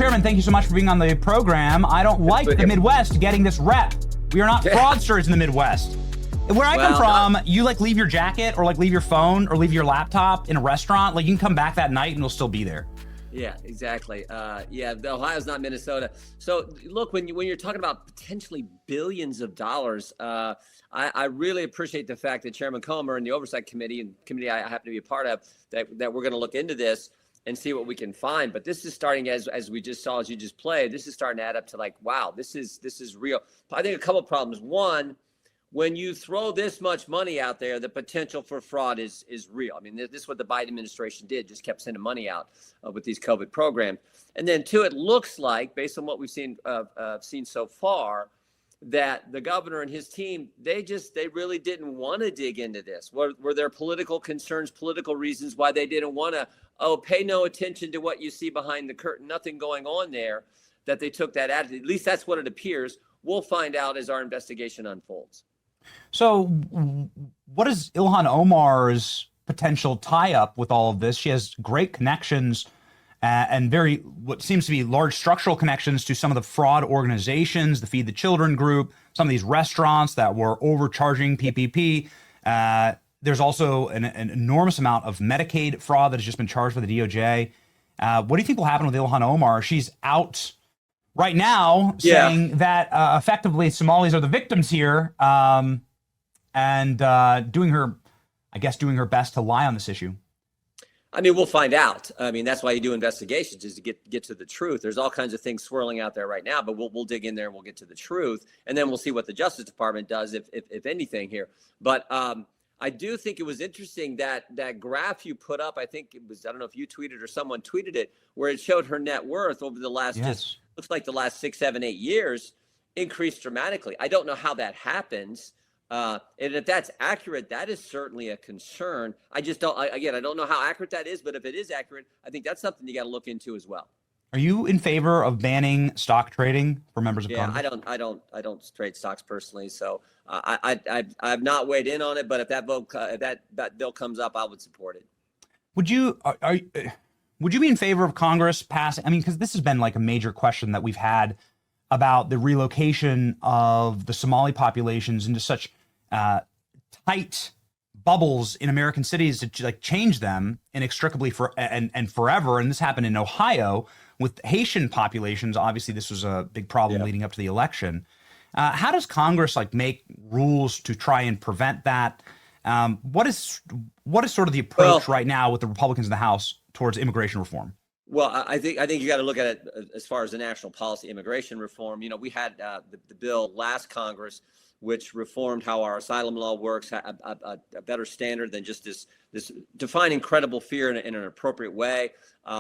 Chairman, thank you so much for being on the program. I don't like the Midwest getting this rep. We are not fraudsters in the Midwest. Where I come from, you like leave your jacket or like leave your phone or leave your laptop in a restaurant. Like you can come back that night and it'll still be there. Yeah, exactly. Ohio's not Minnesota. So look, when you're talking about potentially billions of dollars, I really appreciate the fact that Chairman Comer and the Oversight Committee and committee I happen to be a part of, that we're going to look into this and see what we can find. But this is starting, as we just saw, as you just played, this is starting to add up to like, wow, this is real. I think a couple of problems. One, when you throw this much money out there, the potential for fraud is real. I mean, this is what the Biden administration did, just kept sending money out with these COVID programs. And then two, it looks like, based on what we've seen so far, that the governor and his team, they really didn't want to dig into this. Were there political concerns, political reasons why they didn't want to, pay no attention to what you see behind the curtain, nothing going on there, that they took that attitude? At least that's what it appears. We'll find out as our investigation unfolds. So what is Ilhan Omar's potential tie-up with all of this? She has great connections and what seems to be large structural connections to some of the fraud organizations, the Feed the Children group, some of these restaurants that were overcharging PPP. There's also an enormous amount of Medicaid fraud that has just been charged by the DOJ. What do you think will happen with Ilhan Omar? She's out right now saying that effectively Somalis are the victims here, and doing her best to lie on this issue. I mean, we'll find out. I mean, that's why you do investigations, is to get to the truth. There's all kinds of things swirling out there right now, but we'll dig in there and we'll get to the truth, and then we'll see what the Justice Department does, if anything here. But I do think it was interesting that graph you put up. I think it was, I don't know if you tweeted or someone tweeted it, where it showed her net worth over the last looks like the last 6, 7, 8 years increased dramatically. I don't know how that happens. And if that's accurate, that is certainly a concern. I just don't, I don't know how accurate that is, but if it is accurate, I think that's something you got to look into as well. Are you in favor of banning stock trading for members of Congress? I don't trade stocks personally, so I've not weighed in on it. But if that vote, that bill comes up, I would support it. Would you be in favor of Congress passing? I mean, because this has been like a major question that we've had about the relocation of the Somali populations into such tight bubbles in American cities to like change them inextricably and forever. And this happened in Ohio with Haitian populations. Obviously, this was a big problem leading up to the election. How does Congress like make rules to try and prevent that? What is sort of the approach right now with the Republicans in the House towards immigration reform? Well, I think you got to look at it as far as the national policy immigration reform. You know, we had the bill last Congress, which reformed how our asylum law works, a better standard than just this defining credible fear in an appropriate way.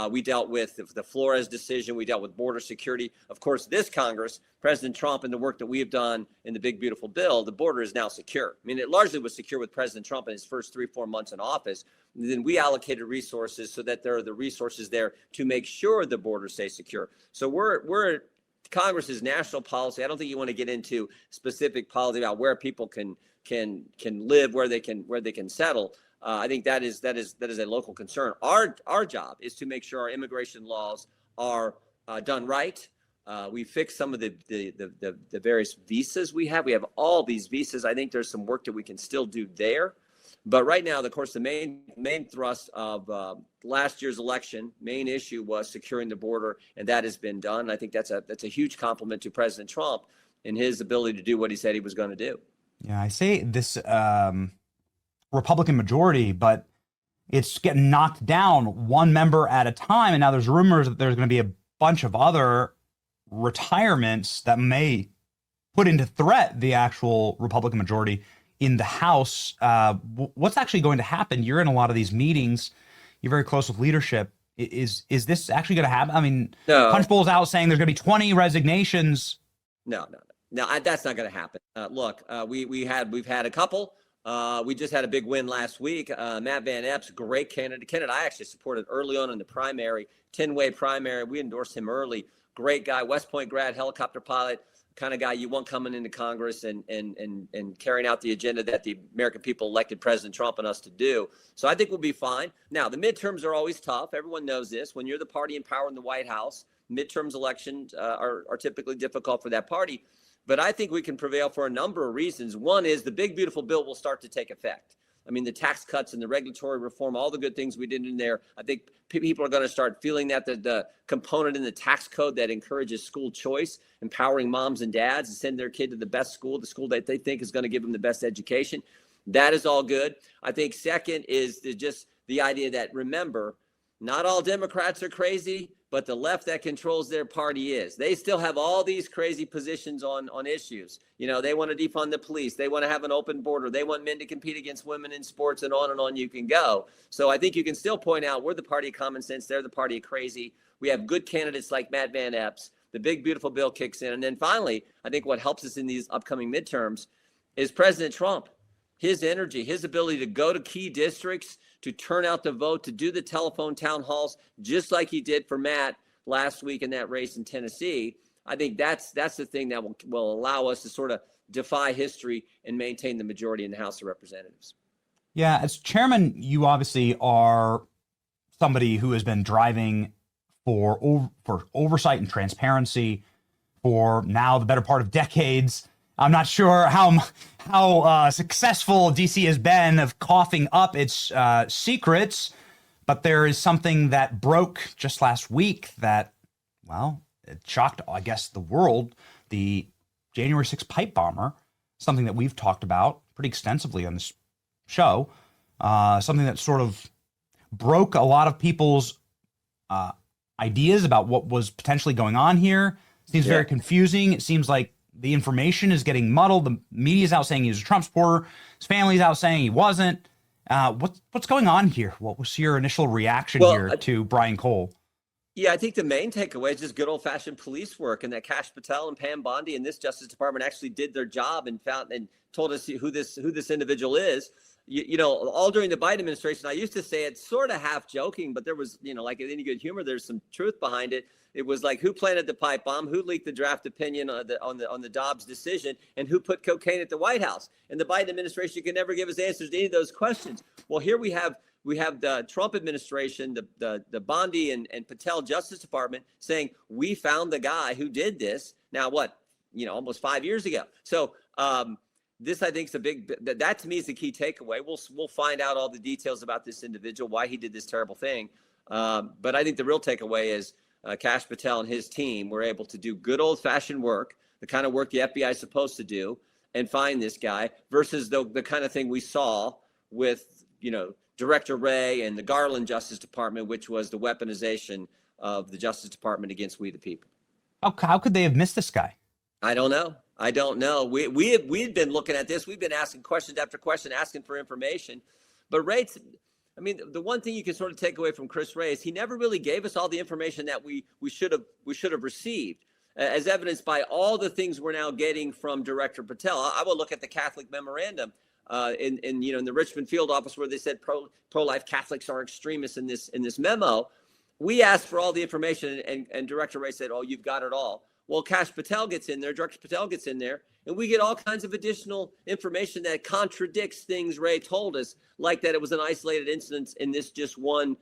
We dealt with the Flores decision. We dealt with border security. Of course, this Congress, President Trump, and the work that we have done in the big, beautiful bill, the border is now secure. I mean, it largely was secure with President Trump in his first 3-4 months in office. And then we allocated resources so that there are the resources there to make sure the border stays secure. So we're Congress's national policy. I don't think you want to get into specific policy about where people can live, where they can settle. I think that is a local concern. Our job is to make sure our immigration laws are done right. We fix some of the various visas we have. We have all these visas. I think there's some work that we can still do there. But right now, of course, the main thrust of last year's election, main issue was securing the border, and that has been done. I think that's a huge compliment to President Trump in his ability to do what he said he was going to do. Yeah, I say this Republican majority, but it's getting knocked down one member at a time, and now there's rumors that there's going to be a bunch of other retirements that may put into threat the actual Republican majority in the House. What's actually going to happen? You're in a lot of these meetings. You're very close with leadership. Is this actually going to happen? I mean, no. Punch Bowl's out saying there's going to be 20 resignations. No, that's not going to happen. Look, we've had a couple. We just had a big win last week. Matt Van Epps, great candidate. I actually supported early on in the primary, 10-way primary. We endorsed him early. Great guy, West Point grad, helicopter pilot, kind of guy you want coming into Congress and carrying out the agenda that the American people elected President Trump and us to do. So I think we'll be fine. Now, the midterms are always tough. Everyone knows this. When you're the party in power in the White House, Midterms elections are typically difficult for that party. But I think we can prevail for a number of reasons. One is the big, beautiful bill will start to take effect. I mean, the tax cuts and the regulatory reform, all the good things we did in there, I think people are going to start feeling that the component in the tax code that encourages school choice, empowering moms and dads to send their kid to the best school, the school that they think is going to give them the best education. That is all good. I think second is just the idea that, remember, not all Democrats are crazy, but the left that controls their party is. They still have all these crazy positions on issues. You know, they want to defund the police. They want to have an open border. They want men to compete against women in sports, and on you can go. So I think you can still point out we're the party of common sense. They're the party of crazy. We have good candidates like Matt Van Epps. The big, beautiful bill kicks in. And then finally, I think what helps us in these upcoming midterms is President Trump. His energy, his ability to go to key districts, to turn out the vote, to do the telephone town halls, just like he did for Matt last week in that race in Tennessee. I think that's the thing that will allow us to sort of defy history and maintain the majority in the House of Representatives. Yeah, as chairman, you obviously are somebody who has been driving for oversight and transparency for now the better part of decades. I'm not sure how successful DC has been of coughing up its secrets, but there is something that broke just last week that, well, it shocked, I guess, the world. The January 6th pipe bomber, something that we've talked about pretty extensively on this show, something that sort of broke a lot of people's ideas about what was potentially going on here. Seems very confusing. It seems like the information is getting muddled. The media's out saying he was a Trump supporter. His family's out saying he wasn't. What's going on here? What was your initial reaction to Brian Cole? Yeah, I think the main takeaway is just good old-fashioned police work, and that Kash Patel and Pam Bondi and this Justice Department actually did their job and found and told us who this individual is. You know, all during the Biden administration, I used to say it sort of half joking, but there was, like in any good humor, there's some truth behind it. It was like, who planted the pipe bomb, who leaked the draft opinion on the Dobbs decision, and who put cocaine at the White House? And the Biden administration could never give us answers to any of those questions. Well, here we have the Trump administration, the Bondi and Patel Justice Department saying, we found the guy who did this. Now, almost 5 years ago. So this, I think, is that to me is the key takeaway. We'll find out all the details about this individual, why he did this terrible thing. But I think the real takeaway is Kash Patel and his team were able to do good old-fashioned work, the kind of work the FBI is supposed to do, and find this guy, versus the kind of thing we saw with, Director Wray and the Garland Justice Department, which was the weaponization of the Justice Department against we the people. How could they have missed this guy? I don't know. We've been looking at this. We've been asking questions after question, asking for information. But Wray, the one thing you can sort of take away from Chris Wray is he never really gave us all the information that we should have received, as evidenced by all the things we're now getting from Director Patel. I will look at the Catholic memorandum in the Richmond field office where they said pro-life Catholics are extremists in this memo. We asked for all the information, and Director Wray said, "Oh, you've got it all." Well, Kash Patel gets in there, Director Patel gets in there, and we get all kinds of additional information that contradicts things Wray told us, like that it was an isolated incident in this just one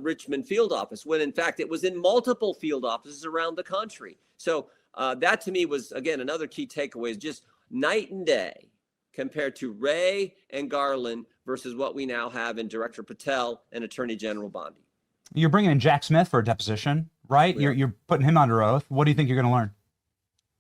Richmond field office, when in fact it was in multiple field offices around the country. So that to me was, again, another key takeaway, is just night and day compared to Wray and Garland versus what we now have in Director Patel and Attorney General Bondi. You're bringing in Jack Smith for a deposition, right? Yeah. You're putting him under oath. What do you think you're going to learn?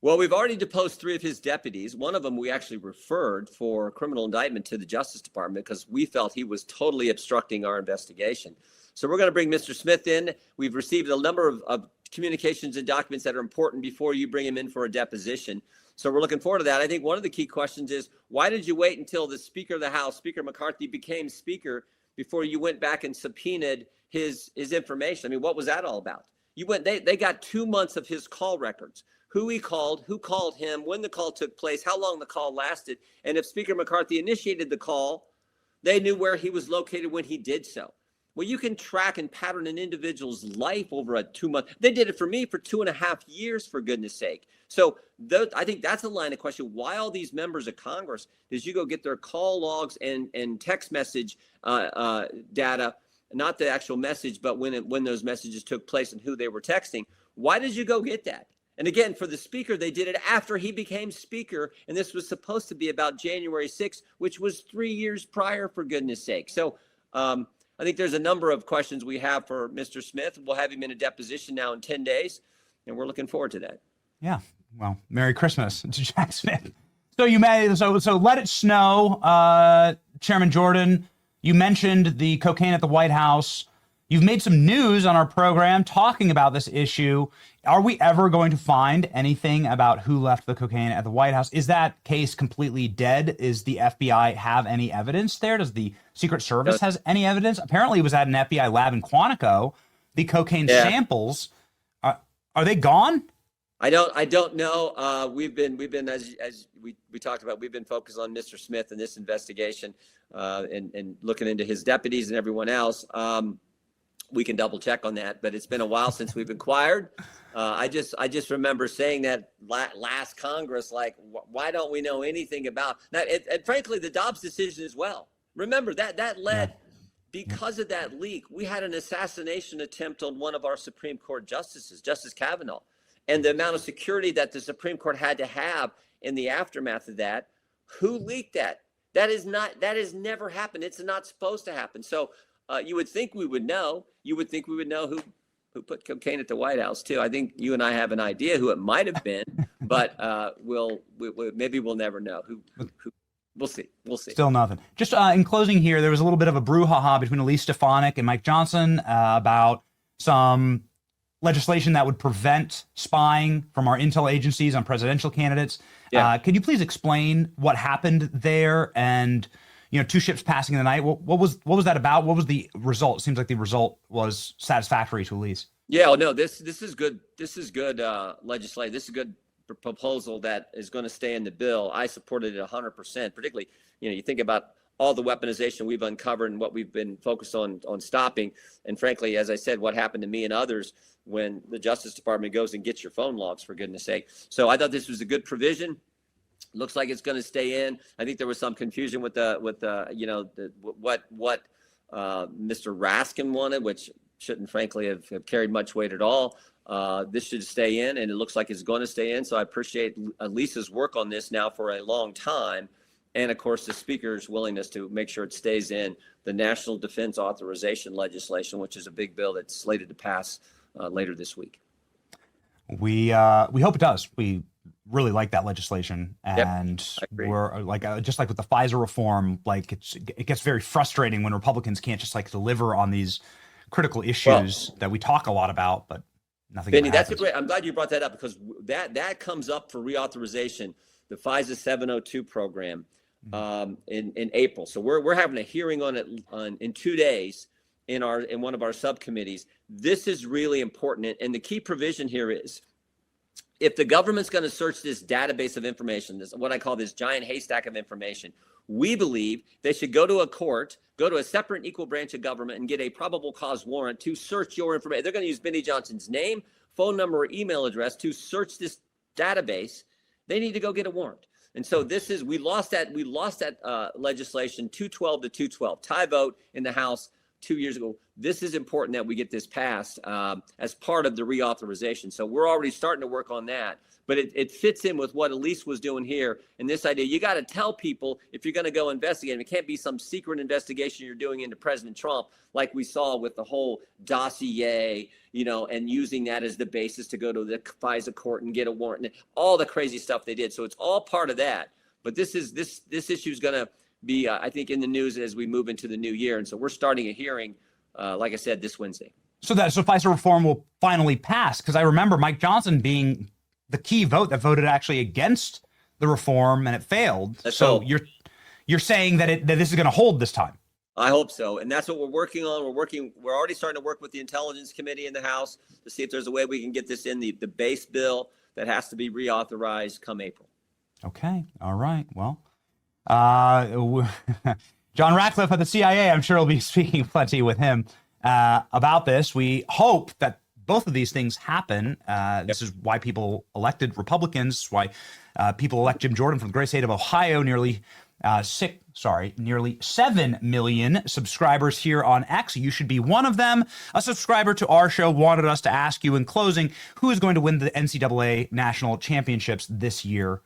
Well, we've already deposed 3 of his deputies. One of them we actually referred for criminal indictment to the Justice Department because we felt he was totally obstructing our investigation. So we're going to bring Mr. Smith in. We've received a number of communications and documents that are important before you bring him in for a deposition. So we're looking forward to that. I think one of the key questions is, why did you wait until the Speaker of the House, Speaker McCarthy, became Speaker before you went back and subpoenaed his information? I mean, what was that all about? They got 2 months of his call records. Who he called, who called him, when the call took place, how long the call lasted. And if Speaker McCarthy initiated the call, they knew where he was located when he did so. Well, you can track and pattern an individual's life over a 2 month. They did it for me for 2.5 years, for goodness sake. So I think that's a line of question. Why all these members of Congress did you go get their call logs and text message data, not the actual message, but when those messages took place and who they were texting? Why did you go get that? And again, for the speaker, they did it after he became speaker. And this was supposed to be about January 6th, which was 3 years prior, for goodness sake. So I think there's a number of questions we have for Mr. Smith. We'll have him in a deposition now in 10 days, and we're looking forward to that. Yeah. Well, Merry Christmas to Jack Smith. So so let it snow, Chairman Jordan. You mentioned the cocaine at the White House. You've made some news on our program talking about this issue. Are we ever going to find anything about who left the cocaine at the White House? Is that case completely dead? Is the FBI have any evidence there? Does the Secret Service has any evidence? Apparently it was at an FBI lab in Quantico. The cocaine samples, are they gone? I don't know. We've been as we talked about, we've been focused on Mr. Smith and this investigation and looking into his deputies and everyone else. We can double check on that, but it's been a while since we've inquired. I just remember saying that last Congress, like, why don't we know anything about that? And frankly, the Dobbs decision as well. Remember that led, because of that leak, we had an assassination attempt on one of our Supreme Court justices, Justice Kavanaugh, and the amount of security that the Supreme Court had to have in the aftermath of that. Who leaked that? That has never happened. It's not supposed to happen. So you would think we would know. You would think we would know who put cocaine at the White House too. I think you and I have an idea who it might have been, but maybe we'll never know who. We'll see. Still nothing. Just in closing here, there was a little bit of a brouhaha between Elise Stefanik and Mike Johnson about some legislation that would prevent spying from our intel agencies on presidential candidates. Yeah. Could you please explain what happened there? And two ships passing in the night. What was that about? What was the result? It seems like the result was satisfactory to Elise. Yeah. No. This is good. This is good legislation. This is a good proposal that is going to stay in the bill. I supported it 100%. Particularly, you think about all the weaponization we've uncovered and what we've been focused on stopping. And frankly, as I said, what happened to me and others when the Justice Department goes and gets your phone logs, for goodness sake. So I thought this was a good provision. Looks like it's going to stay in. I think there was some confusion with what Mr. Raskin wanted, which shouldn't frankly have carried much weight at all. This should stay in, and it looks like it's going to stay in. So I appreciate Lisa's work on this now for a long time. And of course, the Speaker's willingness to make sure it stays in the National Defense Authorization legislation, which is a big bill that's slated to pass later this week. We hope it does. We really like that legislation, and we're just like with the FISA reform, it gets very frustrating when Republicans can't just deliver on these critical issues that we talk a lot about, but nothing. Benny, that's a great. I'm glad you brought that up, because that comes up for reauthorization, the FISA 702 program in April. So we're having a hearing on it in 2 days in one of our subcommittees. This is really important, and the key provision here is, if the government's going to search this database of information, this what I call this giant haystack of information, we believe they should go to a court, go to a separate and equal branch of government, and get a probable cause warrant to search your information. They're going to use Benny Johnson's name, phone number, or email address to search this database. They need to go get a warrant. And so we lost that legislation 212 to 212, tie vote in the House 2 years ago. This is important that we get this passed as part of the reauthorization. So we're already starting to work on that. But it fits in with what Elise was doing here. And this idea, you got to tell people if you're going to go investigate. It can't be some secret investigation you're doing into President Trump, like we saw with the whole dossier, and using that as the basis to go to the FISA court and get a warrant and all the crazy stuff they did. So it's all part of that. But this issue is going to be, I think, in the news as we move into the new year. And so we're starting a hearing, like I said, this Wednesday. So FISA reform will finally pass, because I remember Mike Johnson being the key vote that voted actually against the reform, and it failed. So you're saying that this is going to hold this time? I hope so, and that's what we're working on. We're already starting to work with the Intelligence Committee in the House to see if there's a way we can get this in the base bill that has to be reauthorized come April. Okay, all right. Well, John Ratcliffe at the CIA, I'm sure will be speaking plenty with him about this. We hope that both of these things happen. This is why people elected Republicans, why people elect Jim Jordan from the great state of Ohio, nearly 6 nearly 7 million subscribers here on X. You should be one of them. A subscriber to our show wanted us to ask you in closing, who is going to win the NCAA national championships this year?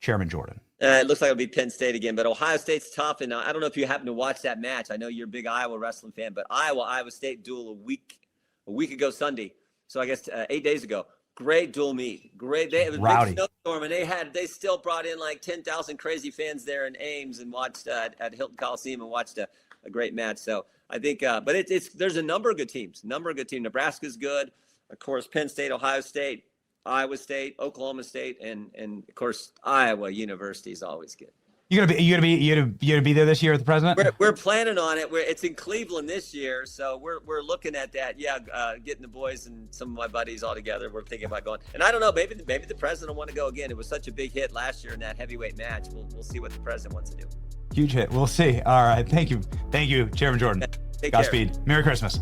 Chairman Jordan. It looks like it'll be Penn State again, but Ohio State's tough. And I don't know if you happen to watch that match. I know you're a big Iowa wrestling fan, but Iowa State duel a week ago Sunday. So I guess 8 days ago. Great dual meet. Great. It was a big snowstorm, and they still brought in like 10,000 crazy fans there in Ames and watched at Hilton Coliseum and watched a great match. So I think, but there's a number of good teams. Nebraska's good. Of course, Penn State, Ohio State, Iowa State, Oklahoma State, and of course Iowa University is always good. You gonna be there this year with the president? We're planning on it. It's in Cleveland this year, so we're looking at that. Yeah, getting the boys and some of my buddies all together. We're thinking about going. And I don't know, maybe the president will want to go again. It was such a big hit last year in that heavyweight match. We'll see what the president wants to do. Huge hit. We'll see. All right. Thank you, Chairman Jordan. Take Godspeed. care. Merry Christmas.